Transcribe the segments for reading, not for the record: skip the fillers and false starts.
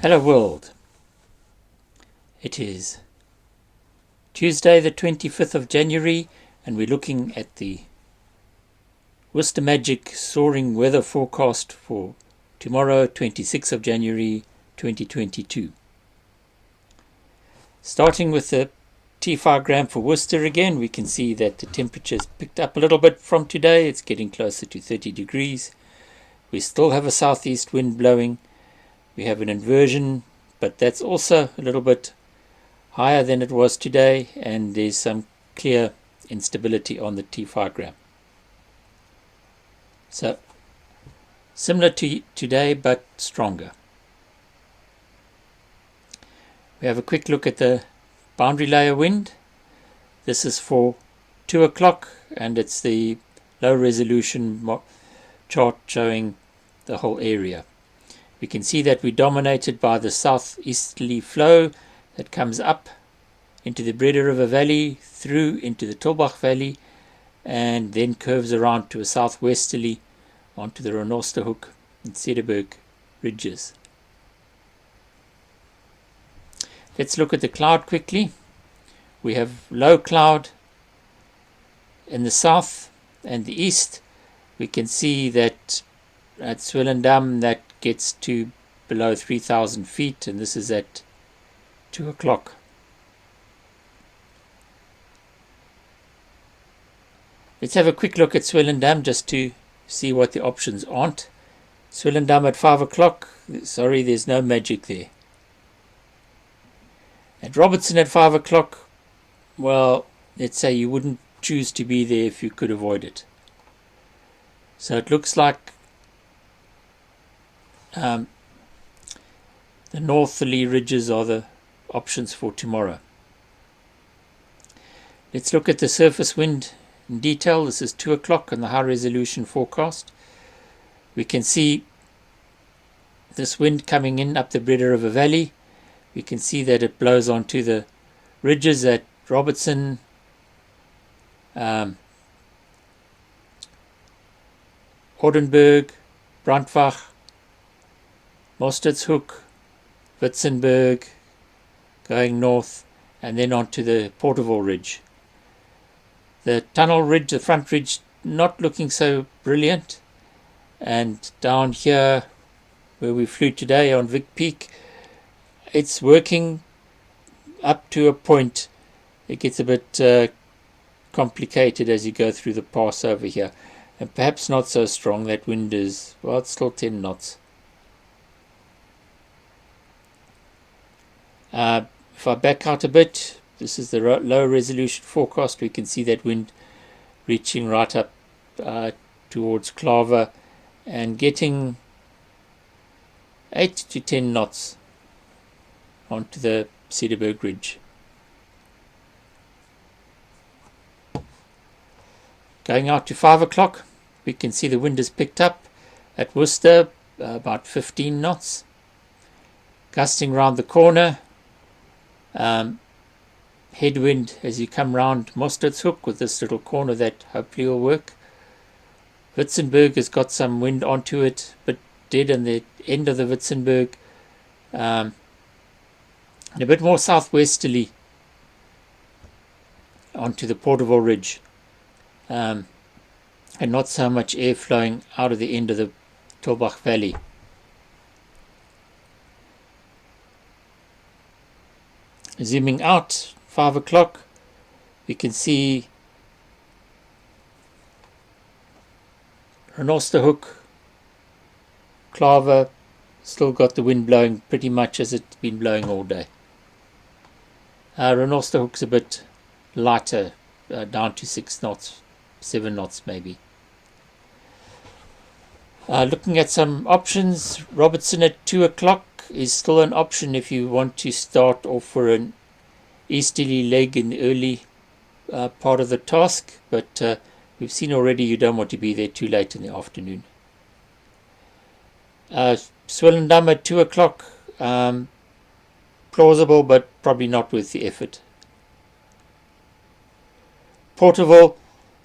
Hello world, it is Tuesday the 25th of January and we're looking at the Worcester Magic Soaring weather forecast for tomorrow 26th of January 2022. Starting with the T5 for Worcester again, we can see that the temperature's picked up a little bit from today. It's getting closer to 30 degrees. We still have a southeast wind blowing. We have an inversion, but that's also a little bit higher than it was today, and there's some clear instability on the T5. So similar to today, but stronger. We have a quick look at the boundary layer wind. This is for 2 o'clock, and it's the low resolution chart showing the whole area. We can see that we're dominated by the southeasterly flow that comes up into the Breda River Valley, through into the Tulbagh Valley, and then curves around to a southwesterly onto the Worcester and Cedarburg ridges. Let's look at the cloud quickly. We have low cloud in the south and the east. We can see that at Swellendam that gets to below 3,000 feet, and this is at 2 o'clock. Let's have a quick look at Swellendam just to see what the options aren't. Swellendam at 5 o'clock, sorry, there's no magic there. At Robertson at 5 o'clock, well, let's say you wouldn't choose to be there if you could avoid it. So it looks like the northerly ridges are the options for tomorrow. Let's look at the surface wind in detail. This is 2 o'clock on the high resolution forecast. We can see this wind coming in up the Breda River Valley. We can see that it blows onto the ridges at Robertson, Ordenburg, Brandbach, Mosterdtshoek, Witzenberg, going north, and then onto the Porterville Ridge. The tunnel ridge, the front ridge, not looking so brilliant. And down here, where we flew today on Vic Peak, it's working up to a point. It gets a bit complicated as you go through the pass over here. And perhaps not so strong. That wind is, well, it's still 10 knots. If I back out a bit, this is the low resolution forecast. We can see that wind reaching right up towards Claver and getting 8 to 10 knots onto the Cedarburg Ridge. Going out to 5 o'clock, we can see the wind has picked up at Worcester, about 15 knots. Gusting round the corner. Headwind as you come round Mosterdtshoek with this little corner that hopefully will work. Witzenberg has got some wind onto it, but dead on the end of the Witzenberg. And a bit more southwesterly onto the Porterville Ridge. And not so much air flowing out of the end of the Tulbagh Valley. Zooming out, 5 o'clock, we can see Worcester, Claver, still got the wind blowing pretty much as it's been blowing all day. Worcester's a bit lighter, down to 6 knots, 7 knots maybe. Looking at some options, Robertson at 2 o'clock is still an option if you want to start off for an easterly leg in the early part of the task, but we've seen already you don't want to be there too late in the afternoon. Swellendam at 2 o'clock, plausible but probably not worth the effort. Porterville,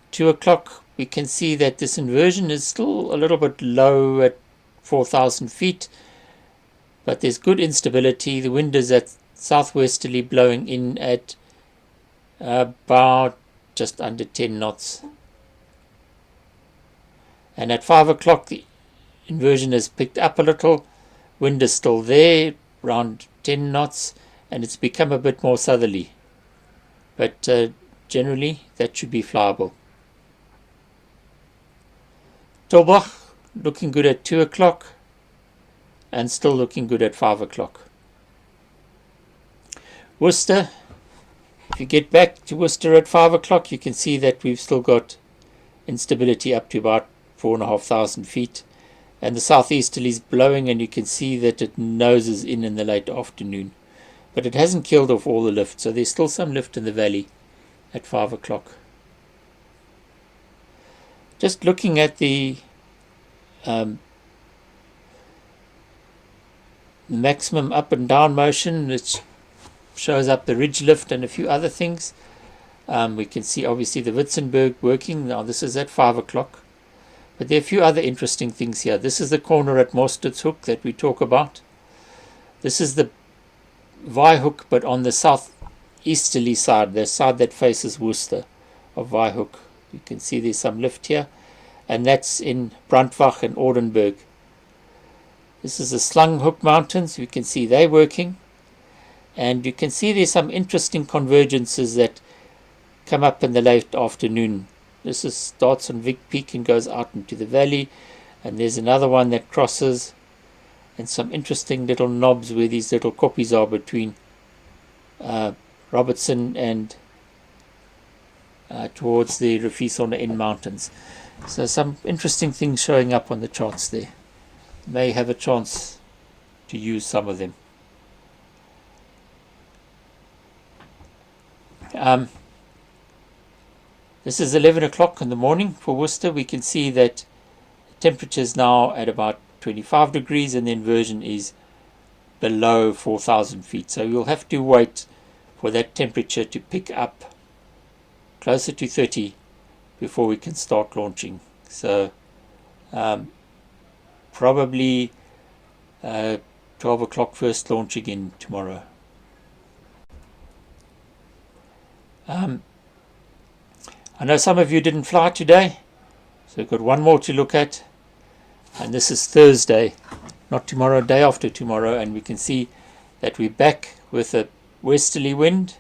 2 o'clock, we can see that this inversion is still a little bit low at 4,000 feet. but there's good instability. The wind is at southwesterly, blowing in at about just under 10 knots. And at 5 o'clock the inversion has picked up a little. Wind is still there, around 10 knots, and it's become a bit more southerly. But generally that should be flyable. Tolbach looking good at 2 o'clock and still looking good at 5 o'clock. Worcester, if you get back to Worcester at 5 o'clock, you can see that we've still got instability up to about 4,500 feet, and the southeasterly is blowing, and you can see that it noses in the late afternoon, but it hasn't killed off all the lift, so there's still some lift in the valley at 5 o'clock. Just looking at the maximum up and down motion, which shows up the ridge lift and a few other things. We can see obviously the Witzenberg working. Now this is at 5 o'clock. But there are a few other interesting things here. This is the corner at Morsted's Hook that we talk about. This is the Vijhoek, but on the southeasterly side, the side that faces Worcester of Vijhoek. You can see there's some lift here. And that's in Brandwach and Ordenburg. This is the Slanghoek Mountains. You can see they're working. And you can see there's some interesting convergences that come up in the late afternoon. This starts on Vic Peak and goes out into the valley. And there's another one that crosses. And some interesting little knobs where these little koppies are between Robertson and towards the Rufisona N Mountains. So some interesting things showing up on the charts there. May have a chance to use some of them. This is 11 o'clock in the morning for Worcester. We can see that the temperature is now at about 25 degrees and the inversion is below 4,000 feet. So you'll have to wait for that temperature to pick up closer to 30 before we can start launching. So probably 12 o'clock first launch again tomorrow. I know some of you didn't fly today, so we've got one more to look at, and this is Thursday, not tomorrow, day after tomorrow, and we can see that we're back with a westerly wind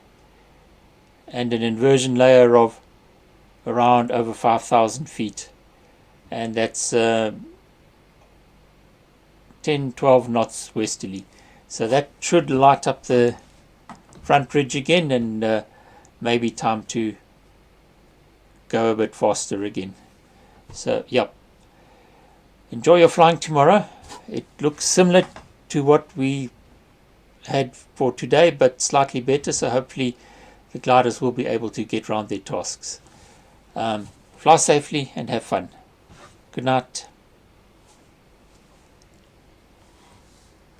and an inversion layer of around over 5,000 feet, and that's 10-12 knots westerly. So that should light up the front ridge again, and maybe time to go a bit faster again. So yep, enjoy your flying tomorrow. It looks similar to what we had for today, but slightly better, so hopefully the gliders will be able to get around their tasks. Fly safely and have fun. Good night.